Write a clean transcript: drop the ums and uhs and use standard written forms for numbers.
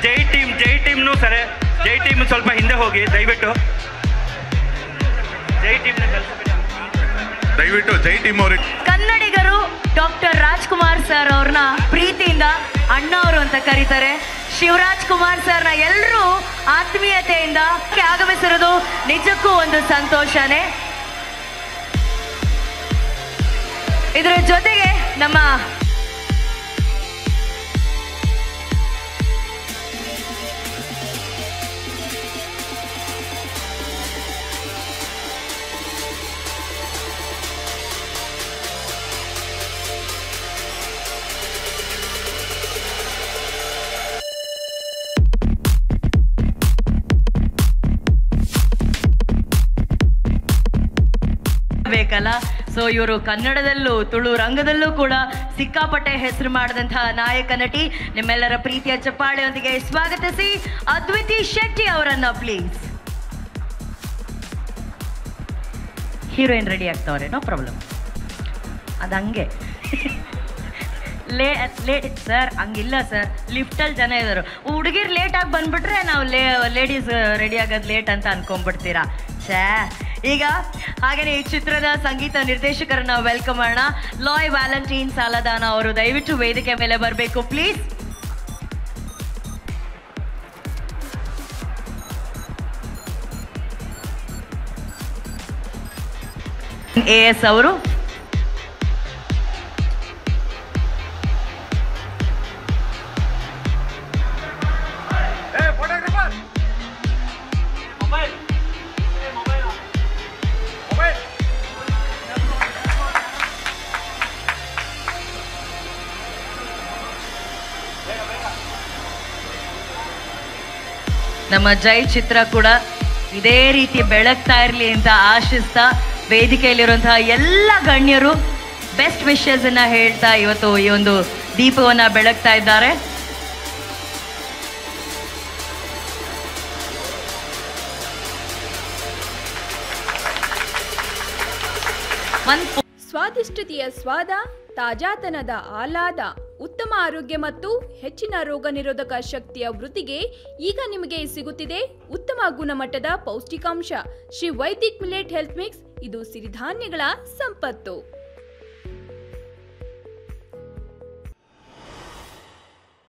ಜೈ ಟೀಮ್ನು ಸರಿ, ಜೈ ಟೀಮ್ ಸ್ವಲ್ಪ ಹಿಂದೆ ಹೋಗಿ ದಯವಿಟ್ಟು. ಜೈ ಟೀಮ್ನ ದಯವಿಟ್ಟು ಜೈ ಟೀಮ್ ಅವ್ರಿಗೆ. ಕನ್ನಡಿಗರು ಡಾಕ್ಟರ್ ರಾಜ್ಕುಮಾರ್ ಸರ್ ಅವ್ರನ್ನ ಪ್ರೀತಿಯಿಂದ ಅಣ್ಣ ಅವರು ಅಂತ ಕರೀತಾರೆ. ಶಿವರಾಜ್ ಕುಮಾರ್ ಸರ್ನ ಎಲ್ಲರೂ ಆತ್ಮೀಯತೆಯಿಂದ ಆಗಮಿಸಿರೋದು ನಿಜಕ್ಕೂ ಒಂದು ಸಂತೋಷನೇ. ಇದರ ಜೊತೆಗೆ ನಮ್ಮ ಬೇಕಲ್ಲ, ಸೊ ಇವರು ಕನ್ನಡದಲ್ಲೂ ತುಳು ರಂಗದಲ್ಲೂ ಕೂಡ ಸಿಕ್ಕಾಪಟ್ಟೆ ಹೆಸರು ಮಾಡಿದಂತಹ ನಾಯಕ ನಟಿ. ನಿಮ್ಮೆಲ್ಲರ ಪ್ರೀತಿಯ ಚಪ್ಪಾಳೆಯೊಂದಿಗೆ ಸ್ವಾಗತಿಸಿ ಅದ್ವಿತಿ ಶೆಟ್ಟಿ ಅವರನ್ನ ಪ್ಲೀಸ್. ಹೀರೋಯಿನ್ ರೆಡಿ ಆಗ್ತಾವ್ರೆ, ನೋ ಪ್ರಾಬ್ಲಮ್. ಅದು ಹಂಗೆ ಲೇಟ್ ಸರ್, ಹಂಗಿಲ್ಲ ಸರ್, ಲಿಫ್ಟಲ್ಲಿ ಜನ ಇದ್ದಾರೆ. ಹುಡುಗಿರು ಲೇಟಾಗಿ ಬಂದ್ಬಿಟ್ರೆ ನಾವು ಲೇಡೀಸ್ ರೆಡಿ ಆಗೋದು ಲೇಟ್ ಅಂತ ಅನ್ಕೊಂಡ್ಬಿಡ್ತೀರಾ. ಛೇ, ಈಗ ಹಾಗೆಯೇ ಈ ಚಿತ್ರದ ಸಂಗೀತ ನಿರ್ದೇಶಕರನ್ನ ವೆಲ್ಕಮ್ ಮಾಡೋಣ. ಲಾಯ್ ವ್ಯಾಲೆಂಟೈನ್ ಸಾಲದಾನ ಅವರು ದಯವಿಟ್ಟು ವೇದಿಕೆ ಮೇಲೆ ಬರಬೇಕು ಪ್ಲೀಸ್. AS ಅವರು ನಮ್ಮ ಜೈ ಚಿತ್ರ ಕೂಡ ಇದೇ ರೀತಿ ಬೆಳಗ್ತಾ ಇರಲಿ ಅಂತ ಆಶಿಸ್ತಾ ವೇದಿಕೆಯಲ್ಲಿರುವಂತಹ ಎಲ್ಲ ಗಣ್ಯರು ಬೆಸ್ಟ್ ವಿಶಸ್ ಅನ್ನ ಹೇಳ್ತಾ ಇವತ್ತು ಈ ಒಂದು ದೀಪವನ್ನ ಬೆಳಗ್ತಾ ಇದ್ದಾರೆ. ಸ್ವಾದಿಷ್ಟತೆಯ ಸ್ವಾದ, ತಾಜಾತನದ ಆಹ್ಲಾದ, ಉತ್ತಮ ಆರೋಗ್ಯ ಮತ್ತು ಹೆಚ್ಚಿನ ರೋಗ ನಿರೋಧಕ ಶಕ್ತಿಯ ವೃದ್ಧಿಗೆ ಈಗ ನಿಮಗೆ ಸಿಗುತ್ತಿದೆ ಉತ್ತಮ ಗುಣಮಟ್ಟದ ಪೌಷ್ಟಿಕಾಂಶ Shri Vaidik millet health mix. ಇದು ಸಿರಿಧಾನ್ಯಗಳ ಸಂಪತ್ತು.